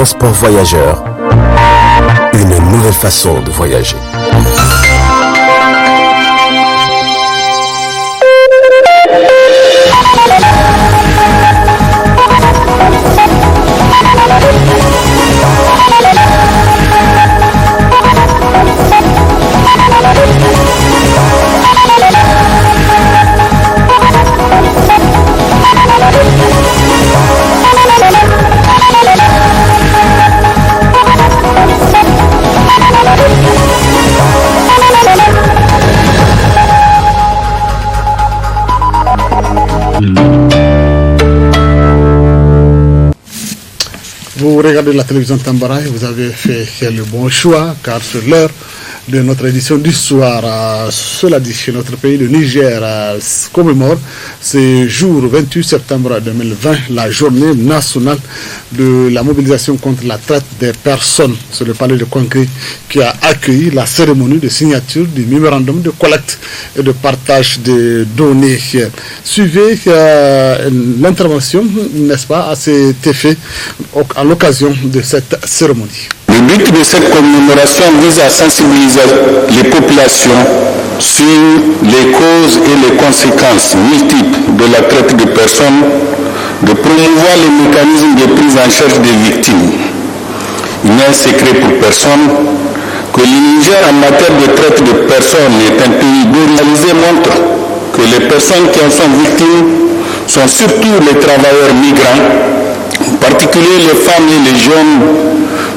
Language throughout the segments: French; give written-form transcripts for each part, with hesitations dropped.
Transport voyageurs, une nouvelle façon de voyager. Vous regardez la télévision Tambara et vous avez fait le bon choix, car sur l'heure de notre édition du soir, cela dit, chez notre pays, le Niger commémore ce jour 28 septembre 2020, la journée nationale de la mobilisation contre la traite des personnes. C'est le palais de Conakry qui a accueilli la cérémonie de signature du mémorandum de collecte et de partage des données. Suivez l'intervention, n'est-ce pas, à cet effet à l'occasion de cette cérémonie. Le but de cette commémoration vise à sensibiliser les populations sur les causes et les conséquences multiples de la traite de personnes, de promouvoir les mécanismes de prise en charge des victimes. Il n'est un secret pour personne que le Niger en matière de traite de personnes est un pays globalisé, montre que les personnes qui en sont victimes sont surtout les travailleurs migrants, en particulier les femmes et les jeunes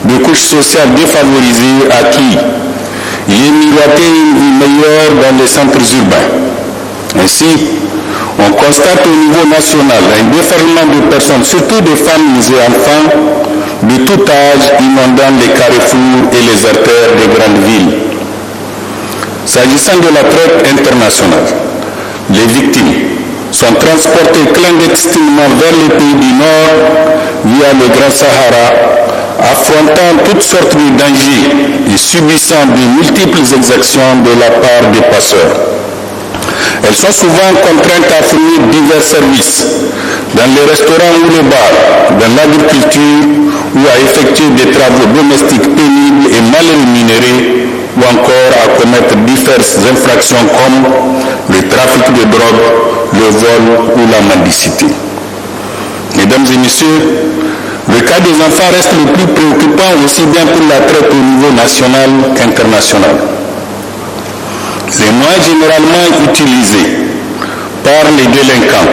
de couches sociales défavorisées à qui il est miroité une vie meilleure dans les centres urbains. Ainsi, on constate au niveau national un déferlement de personnes, surtout de femmes et enfants, de tout âge, inondant les carrefours et les artères des grandes villes. S'agissant de la traite internationale, les victimes sont transportées clandestinement vers les pays du Nord via le Grand Sahara, affrontant toutes sortes de dangers et subissant de multiples exactions de la part des passeurs. Elles sont souvent contraintes à fournir divers services dans les restaurants ou les bars, dans l'agriculture ou à effectuer des travaux domestiques pénibles et mal rémunérés ou encore à commettre diverses infractions comme le trafic de drogue, le vol ou la mendicité. Mesdames et messieurs, le cas des enfants reste le plus préoccupant aussi bien pour la traite au niveau national qu'international. Les moyens généralement utilisés par les délinquants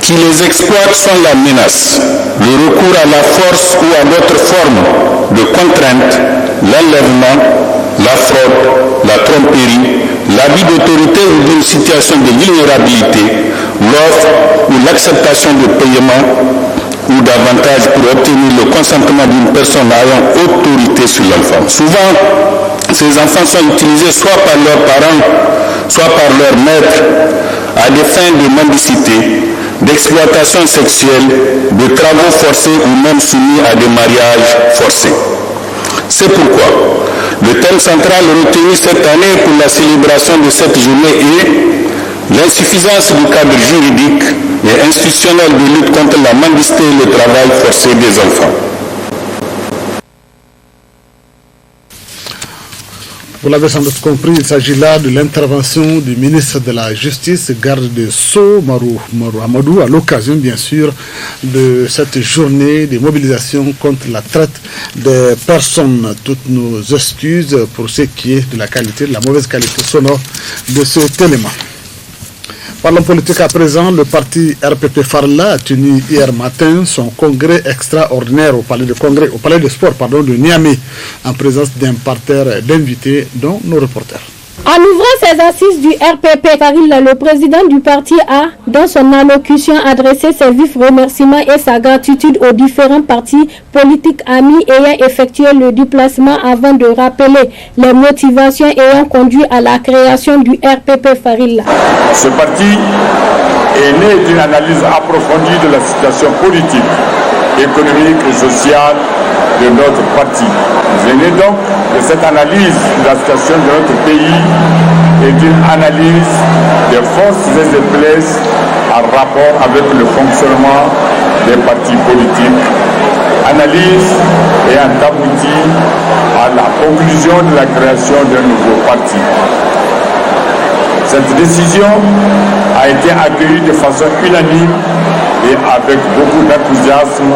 qui les exploitent sont la menace, le recours à la force ou à d'autres formes de contrainte, l'enlèvement, la fraude, la tromperie, l'abus d'autorité ou d'une situation de vulnérabilité, l'offre ou l'acceptation de paiement ou davantage pour obtenir le consentement d'une personne ayant autorité sur l'enfant. Souvent, ces enfants sont utilisés soit par leurs parents, soit par leurs maîtres, à des fins de mendicité, d'exploitation sexuelle, de travaux forcés ou même soumis à des mariages forcés. C'est pourquoi le thème central retenu cette année pour la célébration de cette journée est l'insuffisance du cadre juridique et institutionnel de lutte contre la mendicité et le travail forcé des enfants. Vous l'avez sans doute compris, il s'agit là de l'intervention du ministre de la Justice, garde de Sceaux, Marou Amadou, à l'occasion bien sûr de cette journée de mobilisation contre la traite des personnes. Toutes nos excuses pour ce qui est de la qualité, de la mauvaise qualité sonore de cet élément. Parlons politique à présent. Le parti RPP Farla a tenu hier matin son congrès extraordinaire au palais de sport de Niamey, en présence d'un parterre d'invités, dont nos reporters. En ouvrant ses assises du RPP Farila, le président du parti a, dans son allocution, adressé ses vifs remerciements et sa gratitude aux différents partis politiques amis ayant effectué le déplacement avant de rappeler les motivations ayant conduit à la création du RPP Farila. Ce parti est né d'une analyse approfondie de la situation politique, économique et sociale de notre parti. Il est né donc de cette analyse de la situation de notre pays et d'une analyse des forces et des faiblesses en rapport avec le fonctionnement des partis politiques analyse ayant abouti à la conclusion de la création d'un nouveau parti. Cette décision a été accueillie de façon unanime et avec beaucoup d'enthousiasme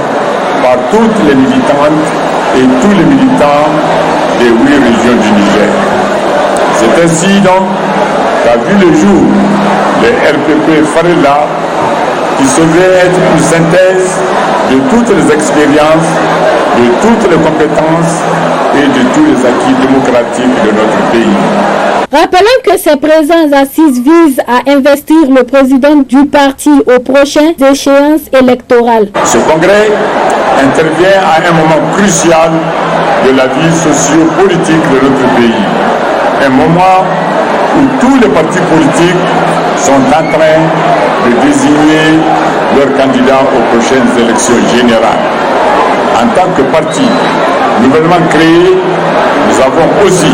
par toutes les militantes et tous les militants des 8 régions du Niger. C'est ainsi donc qu'a vu le jour le RPP Farella, qui se veut être une synthèse de toutes les expériences, de toutes les compétences et de tous les acquis démocratiques de notre pays. Rappelons que ces présentes assises visent à investir le président du parti aux prochaines échéances électorales. Ce congrès intervient à un moment crucial de la vie socio-politique de notre pays. Un moment où tous les partis politiques sont en train de désigner leurs candidats aux prochaines élections générales. En tant que parti nouvellement créé, nous avons aussi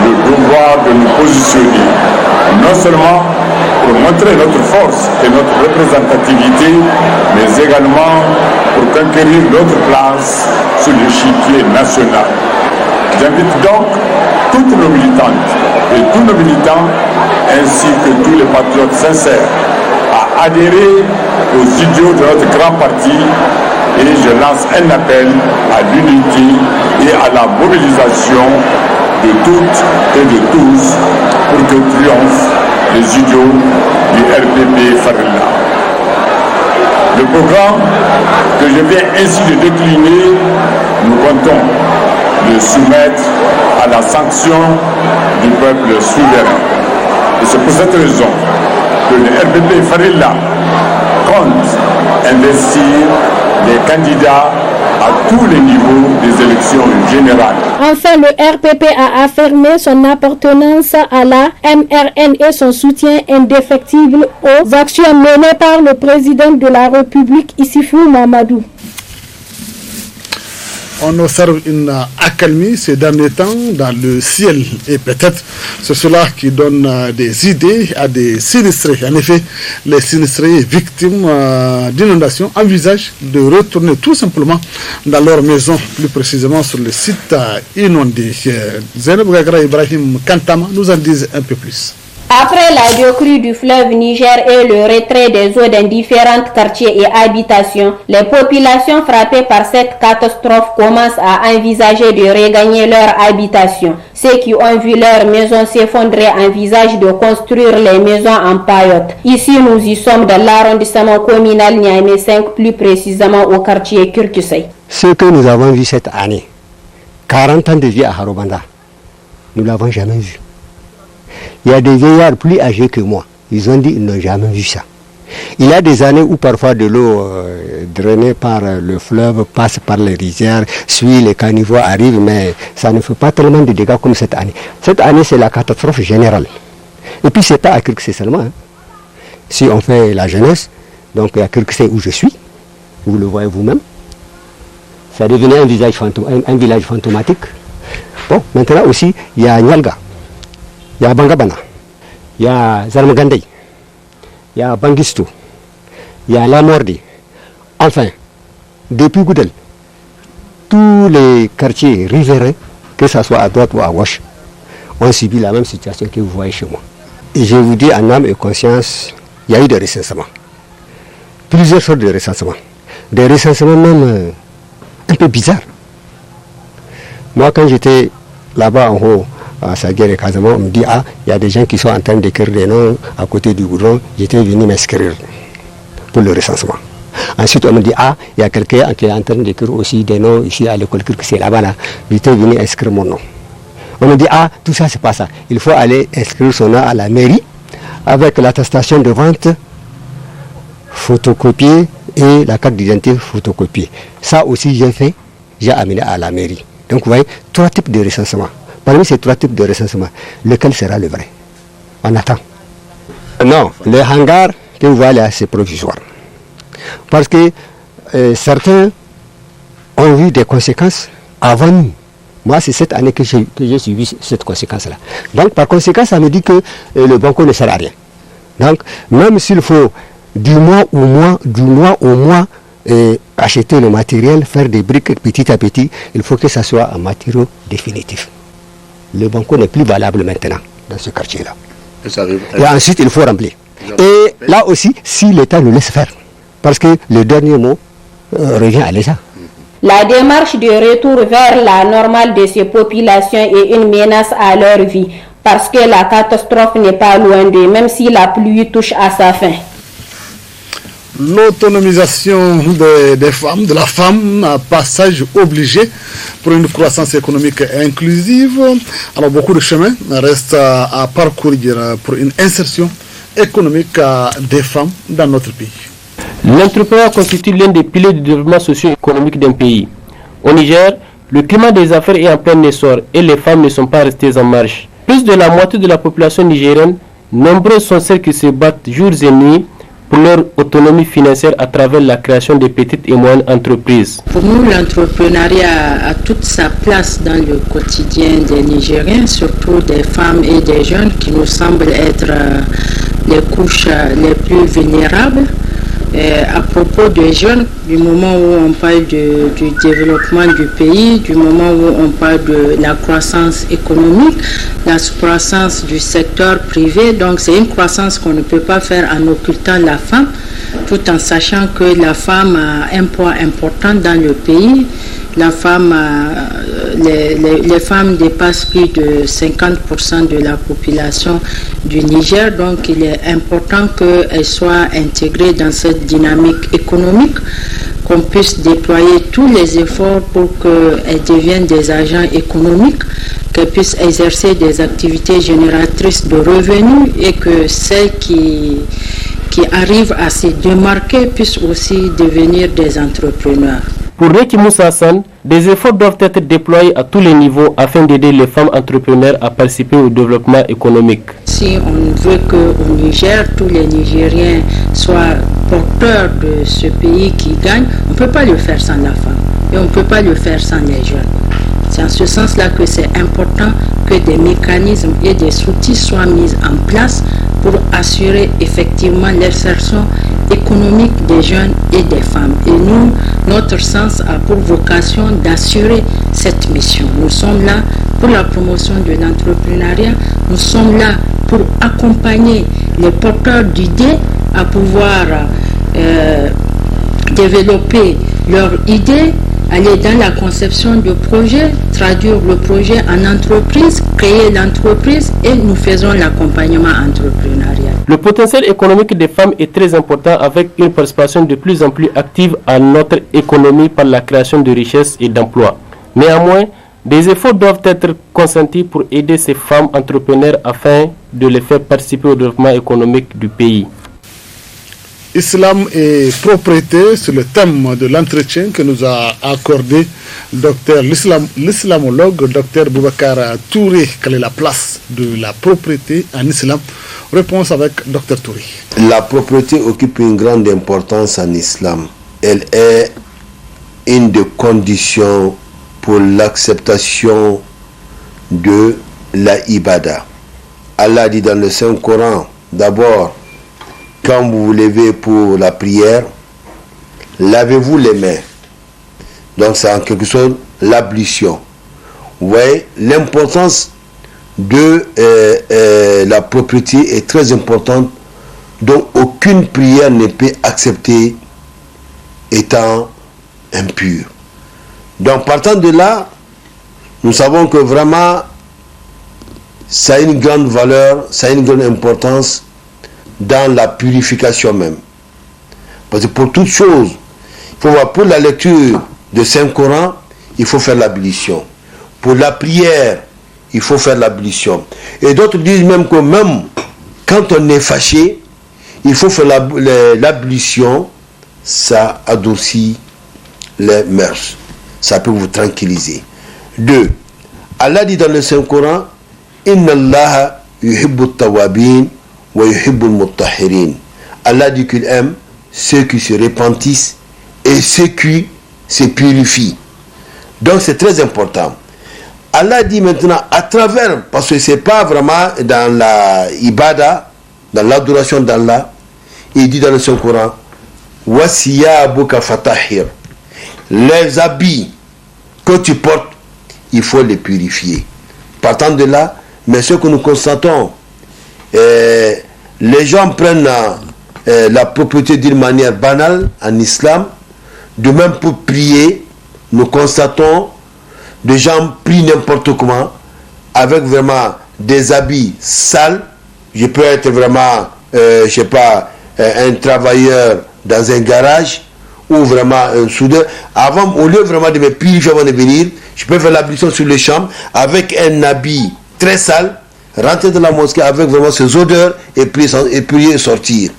le devoir de nous positionner, non seulement pour montrer notre force et notre représentativité, mais également pour conquérir notre place sur l'échiquier national. J'invite donc toutes nos militantes et tous nos militants, ainsi que tous les patriotes sincères, à adhérer aux idéaux de notre grand parti, et je lance un appel à l'unité et à la mobilisation de toutes et de tous pour que triomphent les idéaux du RPP Farella. Le programme que je viens ainsi de décliner, nous comptons le soumettre à la sanction du peuple souverain. Et c'est pour cette raison que le RPP Farella compte investir des candidats à tous les niveaux des élections générales. Enfin, le RPP a affirmé son appartenance à la MRN et son soutien indéfectible aux actions menées par le président de la République, Issoufou Mahamadou. On observe une accalmie ces derniers temps dans le ciel et peut-être c'est cela qui donne des idées à des sinistrés. En effet, les sinistrés victimes d'inondations envisagent de retourner tout simplement dans leur maison, plus précisément sur le site inondé. Zainab Gagra Ibrahim Kantama nous en disent un peu plus. Après la décrue du fleuve Niger et le retrait des eaux dans différents quartiers et habitations, les populations frappées par cette catastrophe commencent à envisager de regagner leur habitation. Ceux qui ont vu leur maison s'effondrer envisagent de construire les maisons en paillotte. Ici, nous y sommes dans l'arrondissement communal Niamey 5, plus précisément au quartier Kirkusei. Ce que nous avons vu cette année, 40 ans de vie à Harobanda, nous ne l'avons jamais vu. Il y a des vieillards plus âgés que moi. Ils ont dit qu'ils n'ont jamais vu ça. Il y a des années où parfois de l'eau drainée par le fleuve passe par les rizières, suit les caniveaux, arrive, mais ça ne fait pas tellement de dégâts comme cette année. Cette année, c'est la catastrophe générale. Et puis, ce n'est pas à Kirkusei seulement. Hein. Si on fait la jeunesse, donc à Kirkusei où je suis, vous le voyez vous-même, ça devenait un village fantomatique. Bon, maintenant aussi, il y a Nyalga. Il y a Bangabana, il y a Zarmagandei, il y a Bangisto, il y a Lamordi. Enfin, depuis Goudel, tous les quartiers riverains, que ce soit à droite ou à gauche, ont subi la même situation que vous voyez chez moi. Et je vous dis en âme et conscience, il y a eu des recensements. Plusieurs sortes de recensements. Des recensements même un peu bizarres. Moi, quand j'étais là-bas en haut, à Saguer et Casamance, on me dit, il y a des gens qui sont en train d'écrire des noms à côté du goudron, j'étais venu m'inscrire pour le recensement. Ensuite, on me dit, il y a quelqu'un qui est en train d'écrire aussi des noms ici à l'école Kirkusei, là-bas, j'étais venu inscrire mon nom. On me dit, tout ça, c'est pas ça. Il faut aller inscrire son nom à la mairie avec l'attestation de vente photocopiée et la carte d'identité photocopiée. Ça aussi, j'ai amené à la mairie. Donc, vous voyez, 3 types de recensement. Parmi ces 3 types de recensement, lequel sera le vrai? On attend. Non, le hangar que vous voyez là, c'est provisoire. Parce que certains ont vu des conséquences avant nous. Moi, c'est cette année que j'ai suivi cette conséquence-là. Donc, par conséquent, ça me dit que le banco ne sert à rien. Donc, même s'il faut du mois au mois acheter le matériel, faire des briques petit à petit. Il faut que ça soit un matériau définitif. Le banco n'est plus valable maintenant dans ce quartier-là. Et ensuite, il faut remplir. Et là aussi, si l'État le laisse faire, parce que le dernier mot revient à l'État. La démarche de retour vers la normale de ces populations est une menace à leur vie, parce que la catastrophe n'est pas loin d'eux, même si la pluie touche à sa fin. L'autonomisation des femmes, de la femme, un passage obligé pour une croissance économique inclusive. Alors beaucoup de chemin reste à parcourir pour une insertion économique des femmes dans notre pays. L'entrepreneuriat constitue l'un des piliers du développement socio-économique d'un pays. Au Niger, le climat des affaires est en plein essor et les femmes ne sont pas restées en marge. Plus de la moitié de la population nigérienne, nombreuses sont celles qui se battent jours et nuits pour leur autonomie financière à travers la création de petites et moyennes entreprises. Pour nous, l'entrepreneuriat a toute sa place dans le quotidien des Nigériens, surtout des femmes et des jeunes qui nous semblent être les couches les plus vulnérables. À propos des jeunes, du moment où on parle du développement du pays, du moment où on parle de la croissance économique, la croissance du secteur privé, donc c'est une croissance qu'on ne peut pas faire en occultant la femme, tout en sachant que la femme a un poids important dans le pays. La femme, les femmes dépassent plus de 50% de la population du Niger, donc il est important qu'elles soient intégrées dans cette dynamique économique, qu'on puisse déployer tous les efforts pour qu'elles deviennent des agents économiques, qu'elles puissent exercer des activités génératrices de revenus et que celles qui arrivent à se démarquer puissent aussi devenir des entrepreneurs. Pour Reki Moussa Hassan, des efforts doivent être déployés à tous les niveaux afin d'aider les femmes entrepreneurs à participer au développement économique. Si on veut qu'au Niger, tous les Nigériens soient porteurs de ce pays qui gagne, on ne peut pas le faire sans la femme et on ne peut pas le faire sans les jeunes. C'est en ce sens-là que c'est important que des mécanismes et des outils soient mis en place pour assurer effectivement l'insertion économique des jeunes et des femmes. Et nous, notre sens a pour vocation d'assurer cette mission. Nous sommes là pour la promotion de l'entrepreneuriat, nous sommes là pour accompagner les porteurs d'idées à pouvoir développer leurs idées, aller dans la conception de projets, traduire le projet en entreprise, créer l'entreprise et nous faisons l'accompagnement entrepreneurial. Le potentiel économique des femmes est très important avec une participation de plus en plus active à notre économie par la création de richesses et d'emplois. Néanmoins, des efforts doivent être consentis pour aider ces femmes entrepreneurs afin de les faire participer au développement économique du pays. Islam et propriété, c'est le thème de l'entretien que nous a accordé l'islamologue Dr Boubacar Touré. Quelle est la place de la propriété en islam? Réponse avec Dr Touré. La propriété occupe une grande importance en islam. Elle est une des conditions pour l'acceptation de la ibada. Allah dit dans le Saint-Coran, d'abord, quand vous vous levez pour la prière, lavez-vous les mains. Donc c'est en quelque sorte l'ablution. Vous voyez, l'importance de la propriété est très importante, donc aucune prière ne peut accepter étant impure. Donc partant de là, nous savons que vraiment ça a une grande valeur, ça a une grande importance dans la purification même. Parce que pour toute chose, il faut voir, pour la lecture de Saint-Coran, il faut faire l'ablution. Pour la prière, il faut faire l'ablution. Et d'autres disent même que même quand on est fâché, il faut faire l'ablution, ça adoucit les mœurs. Ça peut vous tranquilliser. 2. Allah dit dans le Saint-Coran, Inna Allah yuhibbu tawabin wa yuhibbu al-muttahirin. Allah dit qu'il aime ceux qui se repentissent et ceux qui se purifient. Donc c'est très important. Allah dit maintenant à travers, parce que c'est pas vraiment dans la ibada, dans l'adoration d'Allah, il dit dans le Saint-Coran, Wasiyabuka fatahir. les habits que tu portes, il faut les purifier. Partant de là, mais ce que nous constatons, les gens prennent la propriété d'une manière banale en islam. De même pour prier, nous constatons des gens prient n'importe comment, avec vraiment des habits sales. Je peux être vraiment, je sais pas, un travailleur dans un garage ou vraiment un soudeur. Avant, au lieu vraiment de me purifier avant de venir, je peux faire l'ablution sur les chambres avec un habit très sale, rentrer dans la mosquée avec vraiment ces odeurs et prier et sortir,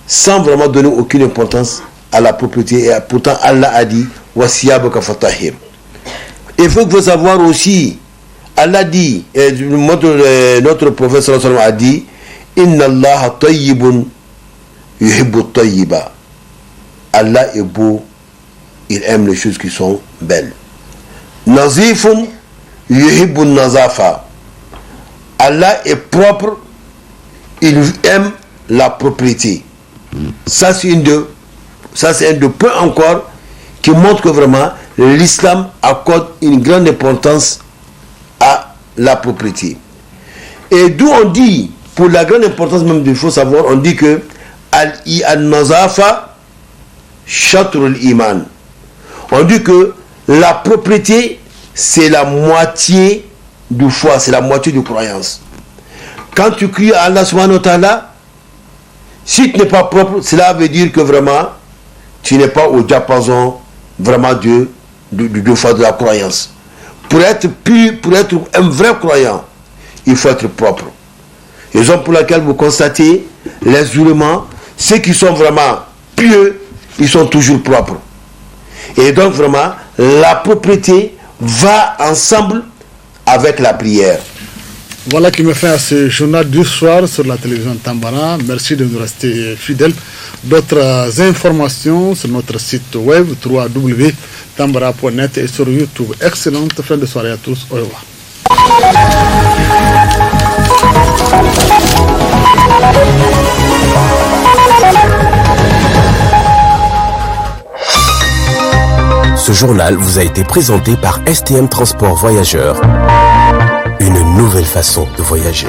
sans vraiment donner aucune importance à la propriété. Et pourtant, Allah a dit Wasiyabaka fatahir. Il faut savoir aussi, Allah dit, notre prophète sallallahu alayhi wa sallam a dit, Inna Allah tayyibun yuhibbu tayyiba. Allah est beau, il aime les choses qui sont belles. Nazifun yuhibbu nazafa. Allah est propre, il aime la propriété. Ça c'est un de points encore qui montre que vraiment l'islam accorde une grande importance à la propriété. Et d'où on dit, pour la grande importance même il faut savoir, on dit que al-nazafa shatrul iman. On dit que la propriété c'est la moitié du foi, c'est la moitié de croyance. Quand tu cries à Allah subhanahu wa ta'ala, si tu n'es pas propre, cela veut dire que vraiment tu n'es pas au diapason vraiment de la croyance. Pour être pur, pour être un vrai croyant, il faut être propre. Raison pour laquelle vous constatez les musulmans, ceux qui sont vraiment pieux, ils sont toujours propres. Et donc vraiment, la propriété va ensemble avec la prière. Voilà qui me fait à ce journal du soir sur la télévision Tambara. Merci de nous rester fidèles. D'autres informations sur notre site web www.tambara.net et sur YouTube. Excellente fin de soirée à tous. Au revoir. Ce journal vous a été présenté par STM Transport Voyageurs. Une nouvelle façon de voyager.